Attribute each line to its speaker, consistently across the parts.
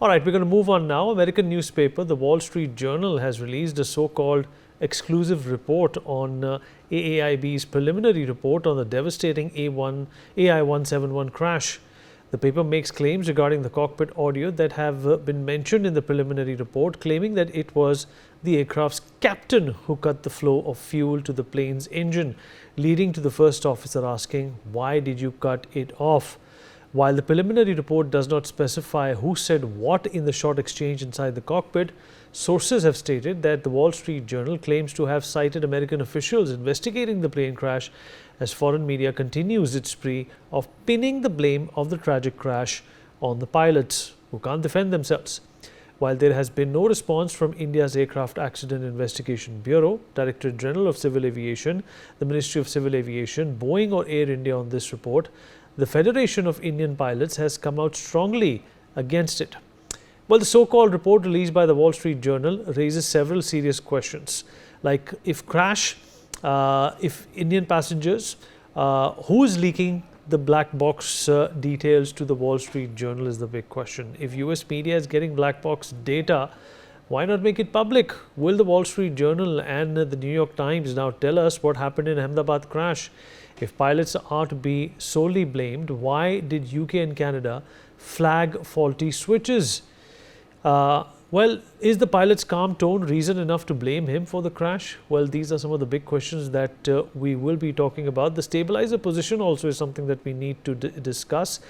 Speaker 1: All right, we're going to move on now. American newspaper, the Wall Street Journal, has released a so-called exclusive report on AAIB's preliminary report on the devastating AI171 crash. The paper makes claims regarding the cockpit audio that have been mentioned in the preliminary report, claiming that it was the aircraft's captain who cut the flow of fuel to the plane's engine, leading to the first officer asking, "Why did you cut it off?" While the preliminary report does not specify who said what in the short exchange inside the cockpit, sources have stated that the Wall Street Journal claims to have cited American officials investigating the plane crash as foreign media continues its spree of pinning the blame of the tragic crash on the pilots, who can't defend themselves. While there has been no response from India's Aircraft Accident Investigation Bureau, Directorate General of Civil Aviation, the Ministry of Civil Aviation, Boeing or Air India on this report, the Federation of Indian Pilots has come out strongly against it. Well, the so-called report released by the Wall Street Journal raises several serious questions, like if Indian passengers, who is leaking the black box details to the Wall Street Journal is the big question. If US media is getting black box data, why not make it public? Will the Wall Street Journal and the New York Times now tell us what happened in Ahmedabad crash? If pilots are to be solely blamed, why did UK and Canada flag faulty switches? Well, is the pilot's calm tone reason enough to blame him for the crash? Well, these are some of the big questions that we will be talking about. The stabilizer position also is something that we need to discuss.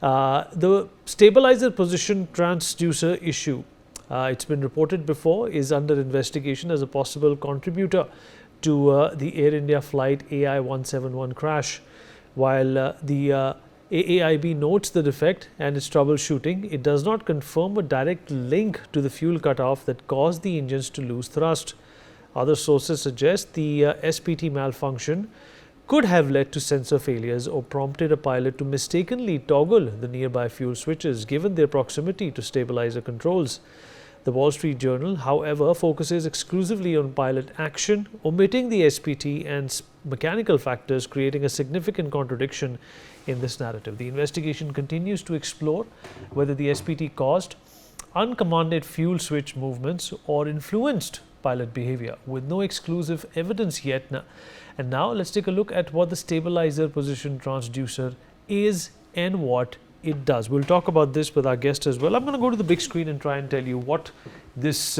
Speaker 1: The stabilizer position transducer issue, it's been reported before, is under investigation as a possible contributor to the Air India flight AI171 crash. While the AAIB notes the defect and its troubleshooting, it does not confirm a direct link to the fuel cutoff that caused the engines to lose thrust. Other sources suggest the SPT malfunction could have led to sensor failures or prompted a pilot to mistakenly toggle the nearby fuel switches given their proximity to stabilizer controls. The Wall Street Journal, however, focuses exclusively on pilot action, omitting the SPT and mechanical factors, creating a significant contradiction in this narrative. The investigation continues to explore whether the SPT caused uncommanded fuel switch movements or influenced pilot behavior, with no exclusive evidence yet. And now let's take a look at what the stabilizer position transducer is and what it does. We'll talk about this with our guest as well. I'm going to go to the big screen and try and tell you what this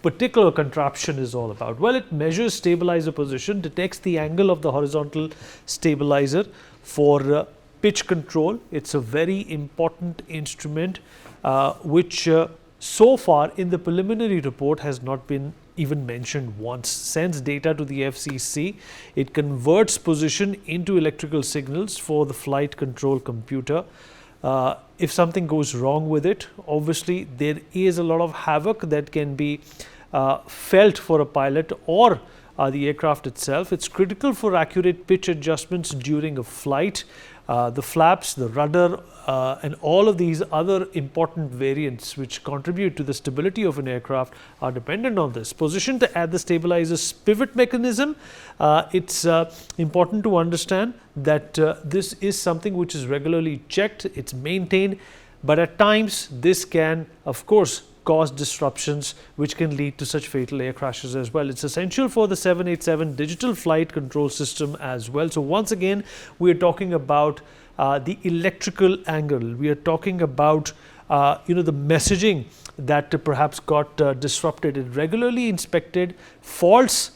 Speaker 1: particular contraption is all about. Well, it measures stabilizer position, detects the angle of the horizontal stabilizer for pitch control. It's a very important instrument which so far in the preliminary report has not been even mentioned once. Sends data to the FCC. It converts position into electrical signals for the flight control computer. If something goes wrong with it, obviously there is a lot of havoc that can be felt for a pilot or the aircraft itself. It's critical for accurate pitch adjustments during a flight. The flaps, the rudder, and all of these other important variants which contribute to the stability of an aircraft are dependent on this. Positioned at the stabilizer's pivot mechanism, it's important to understand that this is something which is regularly checked, it's maintained, but at times this can, of course, cause disruptions which can lead to such fatal air crashes as well. It's essential for the 787 digital flight control system as well. So once again, we are talking about the electrical angle. We are talking about the messaging that perhaps got disrupted. It regularly inspected faults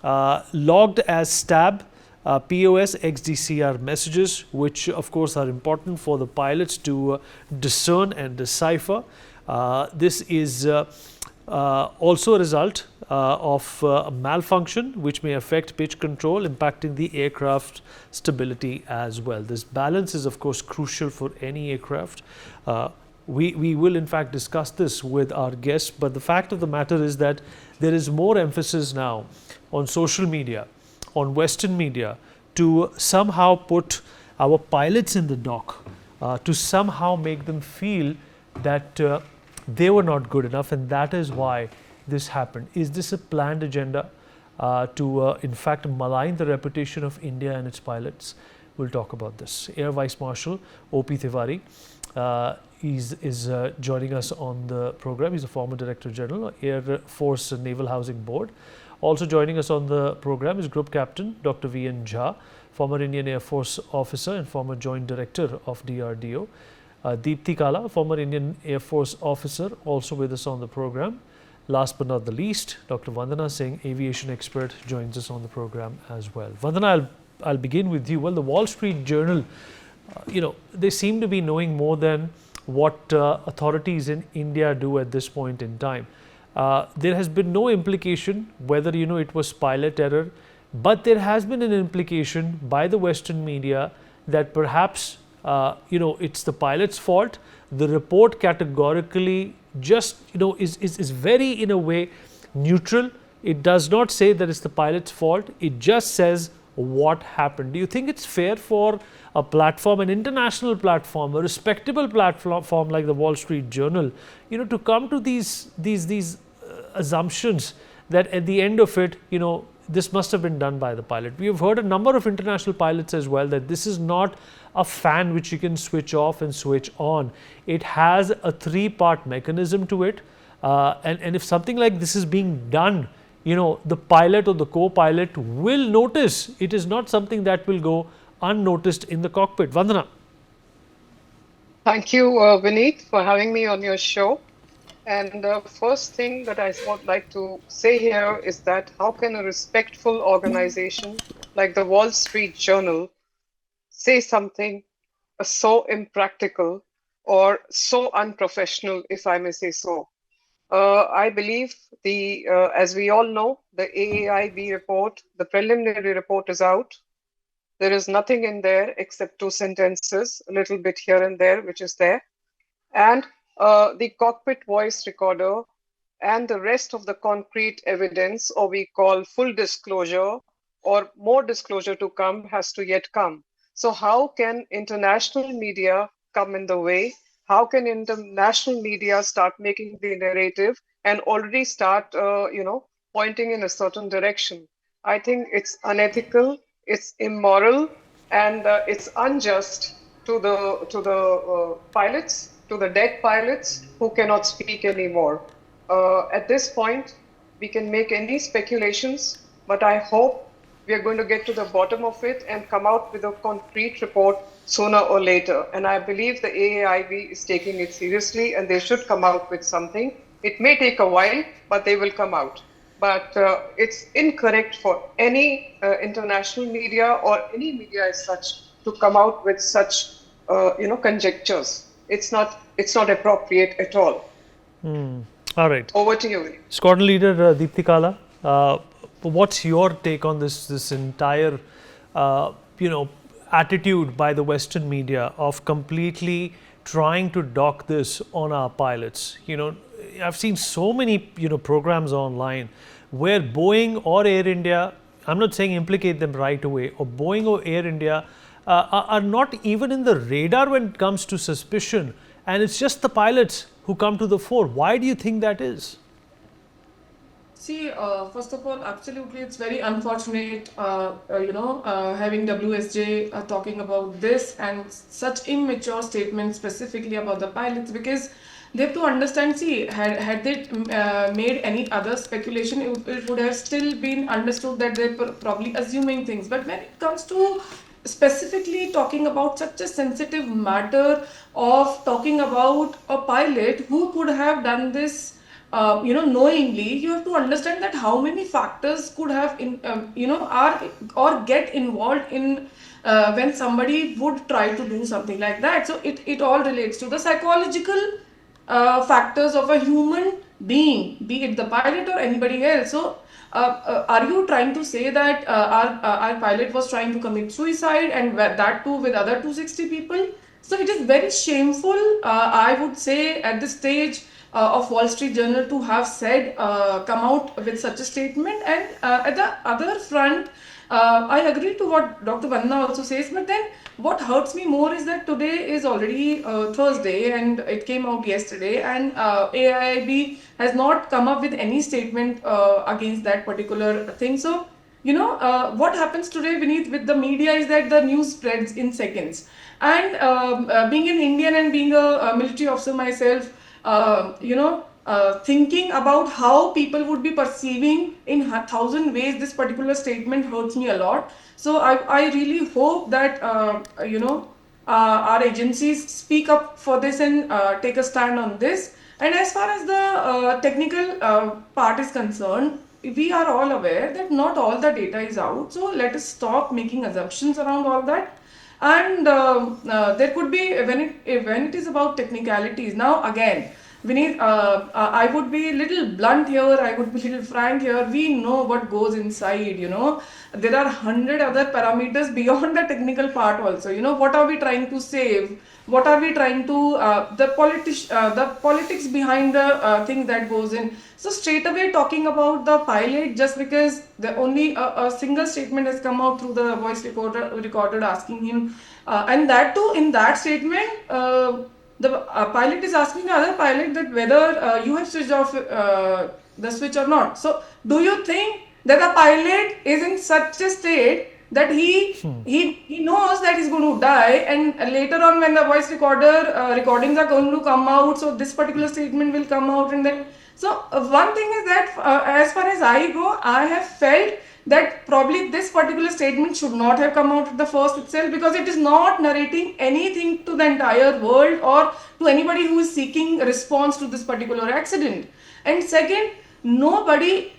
Speaker 1: logged as STAB, POS, XDCR messages, which of course are important for the pilots to discern and decipher. This is also a result of a malfunction which may affect pitch control, impacting the aircraft stability as well. This balance is of course crucial for any aircraft. We will in fact discuss this with our guests, but the fact of the matter is that there is more emphasis now on social media, on Western media, to somehow put our pilots in the dock, to somehow make them feel that they were not good enough, and that is why this happened. Is this a planned agenda to in fact malign the reputation of India and its pilots? We'll talk about this. Air Vice Marshal O.P. Tiwari is joining us on the program. He's a former Director General, Air Force Naval Housing Board. Also joining us on the program is Group Captain Dr. V.N. Jha, former Indian Air Force officer and former Joint Director of DRDO. Deepthi Kala, former Indian Air Force officer, also with us on the program. Last but not the least, Dr. Vandana Singh, aviation expert, joins us on the program as well. Vandana, I'll begin with you. Well, the Wall Street Journal, they seem to be knowing more than what authorities in India do at this point in time. There has been no implication whether it was pilot error, but there has been an implication by the Western media that perhaps it's the pilot's fault. The report categorically just is very, in a way, neutral. It does not say that it's the pilot's fault. It just says what happened. Do you think it's fair for a platform, an international platform, a respectable platform like the Wall Street Journal, to come to these assumptions that at the end of it, this must have been done by the pilot? We have heard a number of international pilots as well that this is not a fan which you can switch off and switch on. It has a three-part mechanism to it, and if something like this is being done, the pilot or the co-pilot will notice. It is not something that will go unnoticed in the cockpit. Vandana.
Speaker 2: Thank you, Vineet, for having me on your show. And the first thing that I would like to say here is that how can a respectful organization like the Wall Street Journal say something so impractical or so unprofessional, if I may say so? I believe as we all know, the AAIB report, the preliminary report is out. There is nothing in there except 2 sentences, a little bit here and there, which is there. And the cockpit voice recorder and the rest of the concrete evidence, or we call full disclosure or more disclosure to come, has to yet come. So how can international media come in the way? How can international media start making the narrative and already start, pointing in a certain direction? I think it's unethical, it's immoral, and it's unjust to the pilots, to the dead pilots who cannot speak anymore. At this point, we can make any speculations, but I hope we are going to get to the bottom of it and come out with a concrete report sooner or later. And I believe the AAIB is taking it seriously and they should come out with something. It may take a while, but they will come out. But it's incorrect for any international media or any media as such to come out with such, conjectures. It's not appropriate at all.
Speaker 1: All right.
Speaker 2: Over to you.
Speaker 1: Squadron Leader Deepthi Kala, what's your take on this entire, attitude by the Western media of completely trying to dock this on our pilots? I've seen so many, programs online where Boeing or Air India, I'm not saying implicate them right away, or Boeing or Air India are not even in the radar when it comes to suspicion, and it's just the pilots who come to the fore. Why do you think that is?
Speaker 3: See, first of all, absolutely, it's very unfortunate, having WSJ talking about this and such immature statements specifically about the pilots, because they have to understand, see, had they made any other speculation, it would have still been understood that they're probably assuming things. But when it comes to specifically talking about such a sensitive matter of talking about a pilot who could have done this, knowingly, you have to understand that how many factors could have, are or get involved in when somebody would try to do something like that. So it all relates to the psychological factors of a human being, be it the pilot or anybody else. So are you trying to say that our pilot was trying to commit suicide, and that too with other 260 people? So it is very shameful, I would say, at this stage of Wall Street Journal to have said, come out with such a statement. And at the other front, I agree to what Dr. Vandana also says, but then what hurts me more is that today is already Thursday and it came out yesterday, and AIIB has not come up with any statement against that particular thing. So what happens today, Vineet, with the media is that the news spreads in seconds. And being an Indian and being a military officer myself, thinking about how people would be perceiving in a thousand ways this particular statement hurts me a lot. So I really hope that, our agencies speak up for this and take a stand on this. And as far as the technical part is concerned, we are all aware that not all the data is out. So let us stop making assumptions around all that. And there could be, when it is about technicalities. Now again, Vineet, I would be a little blunt here, I would be a little frank here. We know what goes inside, There are 100 other parameters beyond the technical part also. What are we trying to save? What are we trying to, the politics behind the thing that goes in. So straight away talking about the pilot, just because the only a single statement has come out through the voice recorded asking him, and that too in that statement, the pilot is asking the other pilot that whether you have switched off the switch or not. So do you think that the pilot is in such a state that he knows that he's going to die, and later on when the voice recordings are going to come out, so this particular statement will come out, and then so one thing is that as far as I go, I have felt that probably this particular statement should not have come out at the first itself, because it is not narrating anything to the entire world or to anybody who is seeking a response to this particular accident. And second, nobody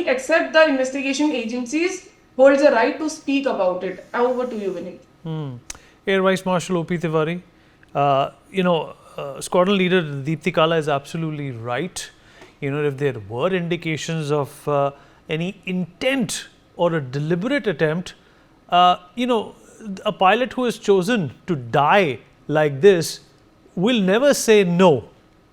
Speaker 3: except the investigation agencies holds a right to speak about it. Over to you, Vinay.
Speaker 1: Air Vice Marshal O.P. Tiwari, Squadron Leader Deepthi Kala is absolutely right. If there were indications of any intent or a deliberate attempt, a pilot who is chosen to die like this will never say no,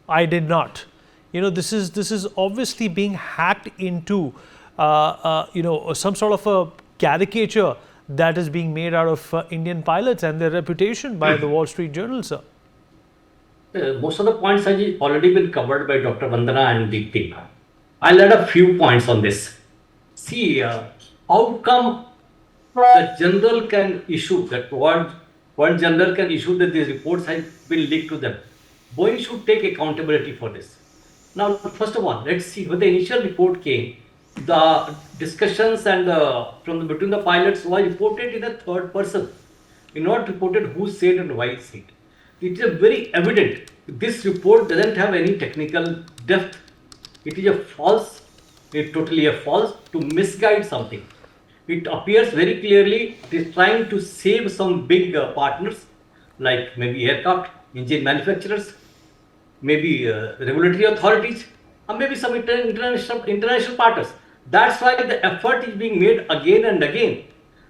Speaker 1: I did not. This is obviously being hacked into some sort of a caricature that is being made out of Indian pilots and their reputation by the Wall Street Journal, sir.
Speaker 4: Most of the points have already been covered by Dr. Vandana and Deepthi. I'll add a few points on this. See, how come the general can issue, that one general can issue that these reports have been leaked to them? Boeing should take accountability for this. Now, first of all, let's see, when the initial report came, the discussions and between the pilots were reported in a third person. Not reported who said and why said. It is very evident. This report doesn't have any technical depth. It is a false, totally a false, to misguide something. It appears very clearly it is trying to save some big partners, like maybe aircraft, engine manufacturers, maybe regulatory authorities, or maybe some international partners. That's why the effort is being made again and again.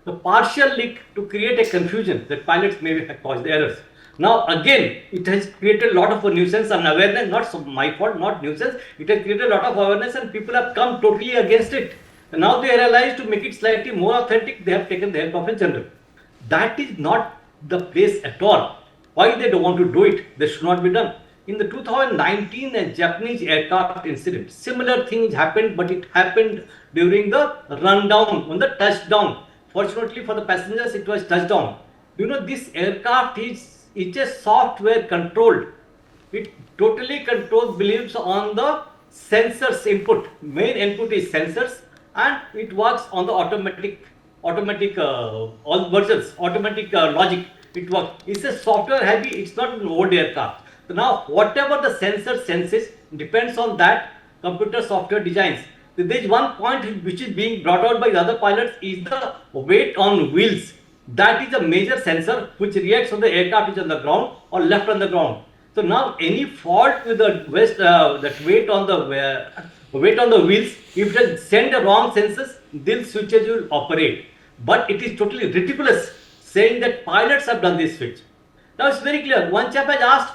Speaker 4: The partial leak to create a confusion that pilots may have caused errors. Now again, it has created a lot of nuisance and awareness, not my fault, not nuisance. It has created a lot of awareness and people have come totally against it. And now they realize to make it slightly more authentic, they have taken the help of a general. That is not the place at all. Why they don't want to do it? This should not be done. In the 2019 Japanese aircraft incident, similar things happened, but it happened during the rundown, on the touchdown. Fortunately for the passengers, it was touchdown. This aircraft is a software controlled. It totally controls, believes on the sensors input. Main input is sensors, and it works on the automatic all versions, automatic logic. It works. It's a software heavy. It's not an old aircraft. So now, whatever the sensor senses depends on that computer software designs. There is one point which is being brought out by the other pilots is the weight on wheels. That is a major sensor which reacts on the aircraft which is on the ground or left on the ground. So now any fault with the that weight on the wheels, if it send the wrong sensors, these switches will operate. But it is totally ridiculous saying that pilots have done this switch. Now it's very clear. One chap has asked,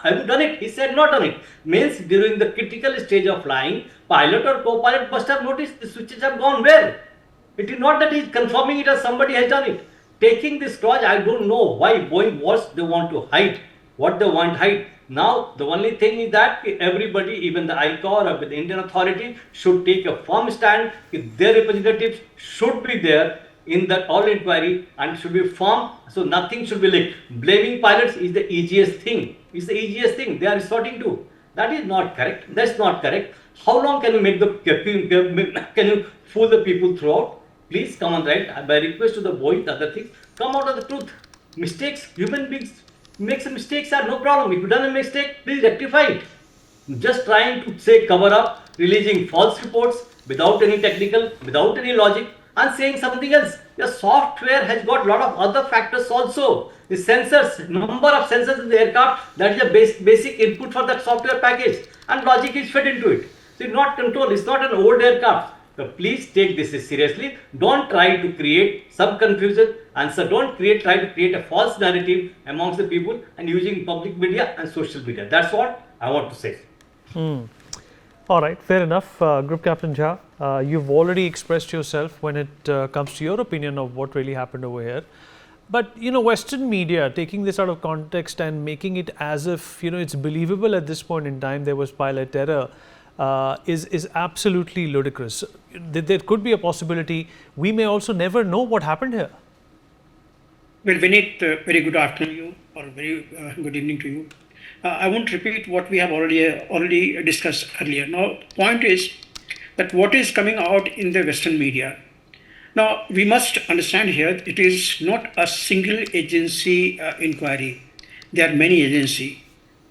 Speaker 4: have you done it? He said not done it. Means during the critical stage of flying, pilot or co-pilot must have noticed the switches have gone where. It is not that he is confirming it as somebody has done it. Taking this dodge, I don't know why Boeing they want to hide. What they want to hide. Now, the only thing is that everybody, even the ICAO or the Indian authority, should take a firm stand. Their representatives should be there in that all inquiry and should be firm, so nothing should be leaked. Blaming pilots is the easiest thing. It's the easiest thing they are resorting to. That is not correct. That's not correct. How long can you make the can you fool the people throughout? Please come on, right? By request to the boys, other things, come out of the truth. Mistakes, human beings make some mistakes are no problem. If you done a mistake, please rectify it. Just trying to say cover up, releasing false reports without any technical, without any logic, and saying something else. The software has got a lot of other factors also. The sensors, number of sensors in the aircraft, that is the basic input for that software package, and logic is fed into it. So it's not control, it's not an old aircraft. So please take this seriously. Don't try to create some confusion, and so don't try to create a false narrative amongst the people and using public media and social media. That's what I want to say.
Speaker 1: All right, fair enough. Group Captain Jha, you've already expressed yourself when it comes to your opinion of what really happened over here. But, Western media taking this out of context and making it as if, it's believable at this point in time there was pilot error is absolutely ludicrous. There could be a possibility we may also never know what happened here.
Speaker 5: Well, Vineet, very good afternoon or very good evening to you. I won't repeat what we have already discussed earlier. Now, point is that what is coming out in the Western media. Now, we must understand here it is not a single agency inquiry. There are many agencies.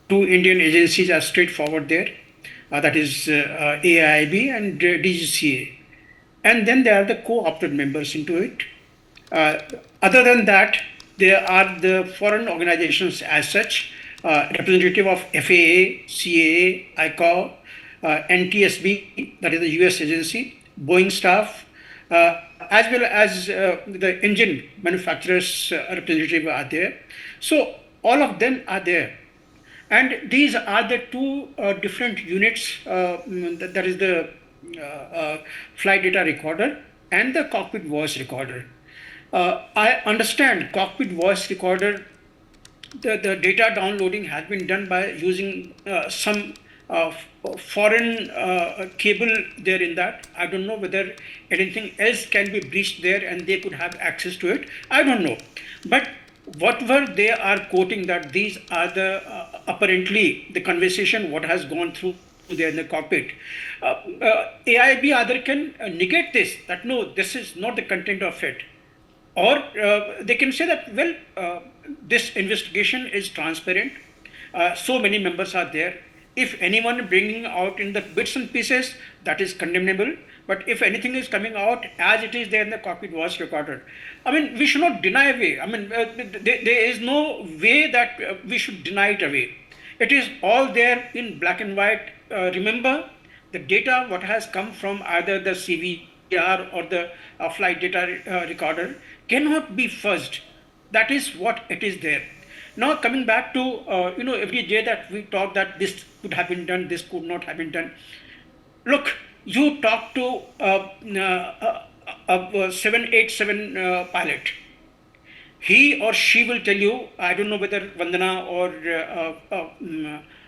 Speaker 5: Two Indian agencies are straightforward there. That is AIB and DGCA. And then there are the co-opted members into it. Other than that, there are the foreign organizations as such, representative of FAA, CAA, ICAO, NTSB, that is the US agency, Boeing staff, as well as the engine manufacturers representative are there. So all of them are there. And these are the two different units, that is the flight data recorder and the cockpit voice recorder. I understand cockpit voice recorder, the data downloading has been done by using some foreign cable there in that. I don't know whether anything else can be breached there and they could have access to it. I don't know. But whatever they are quoting, that these are the apparently the conversation what has gone through there in the cockpit. AIB either can negate this, that no, this is not the content of it. Or they can say that, well, this investigation is transparent, so many members are there. If anyone bringing out in the bits and pieces, that is condemnable. But if anything is coming out as it is there in the cockpit voice recorder, I mean, we should not deny away. I mean, there is no way that we should deny it away. It is all there in black and white. Remember, the data what has come from either the CVR or the flight data recorder cannot be fuzzed. That is what it is there. Now coming back to, every day that we talk that this could have been done, this could not have been done. Look, you talk to a 787 pilot. He or she will tell you, I don't know whether Vandana or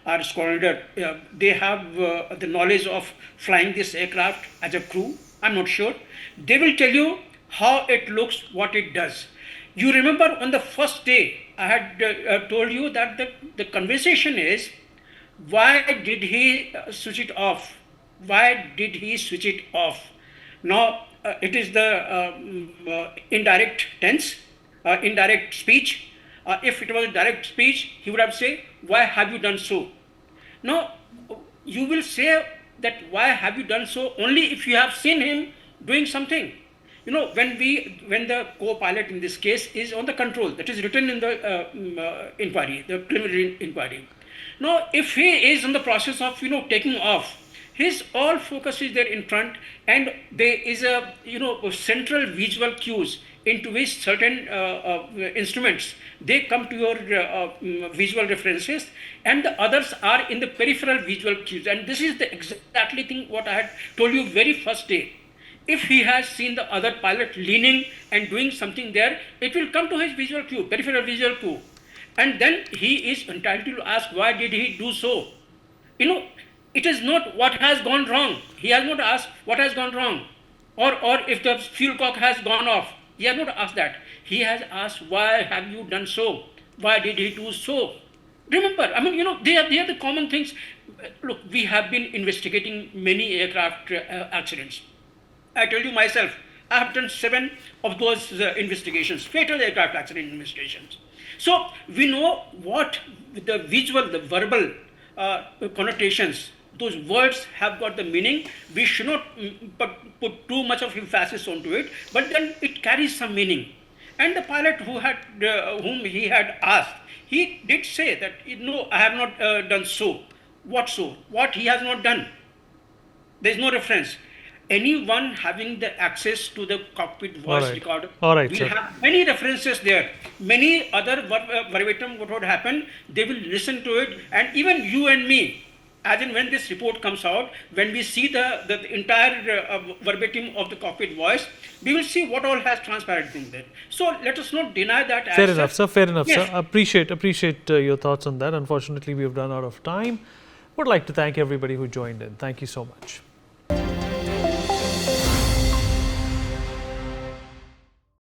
Speaker 5: our scholar, they have the knowledge of flying this aircraft as a crew. I'm not sure. They will tell you how it looks, what it does. You remember on the first day, I had told you that the conversation is, why did he switch it off? Why did he switch it off? Now, it is the indirect tense, indirect speech. If it was a direct speech, he would have said, why have you done so? Now, you will say that why have you done so only if you have seen him doing something. When the co-pilot in this case is on the control, that is written in the inquiry, the preliminary inquiry. Now, if he is in the process of, taking off, his all focus is there in front, and there is a, central visual cues into which certain instruments, they come to your visual references, and the others are in the peripheral visual cues. And this is the exactly thing what I had told you very first day. If he has seen the other pilot leaning and doing something there, it will come to his visual cue, peripheral visual cue. and then he is entitled to ask why did he do so. You know, it is not what has gone wrong. He has not asked what has gone wrong, or if the fuel cock has gone off. He has not asked that. He has asked why have you done so? Why did he do so? Remember, I mean, you know, they are the common things. Look, we have been investigating many aircraft accidents. I tell you myself, I have done 7 of those investigations, fatal aircraft accident investigations. So we know what the visual, the verbal connotations, those words have got the meaning. We should not put too much of emphasis onto it, but then it carries some meaning. And the pilot whom he had asked, he did say that, no, I have not done so. What so? What he has not done? There is no reference. Anyone having the access to the cockpit voice recorder
Speaker 1: All right,
Speaker 5: will
Speaker 1: sir.
Speaker 5: have many references there. Many other verbatim what would happen, they will listen to it, and even you and me, as in when this report comes out, when we see the entire verbatim of the cockpit voice, we will see what all has transpired in there. So let us not deny that.
Speaker 1: Fair enough, sir. Fair enough,
Speaker 5: Yes.
Speaker 1: sir. Appreciate your thoughts on that. Unfortunately, we have run out of time. Would like to thank everybody who joined in. Thank you so much.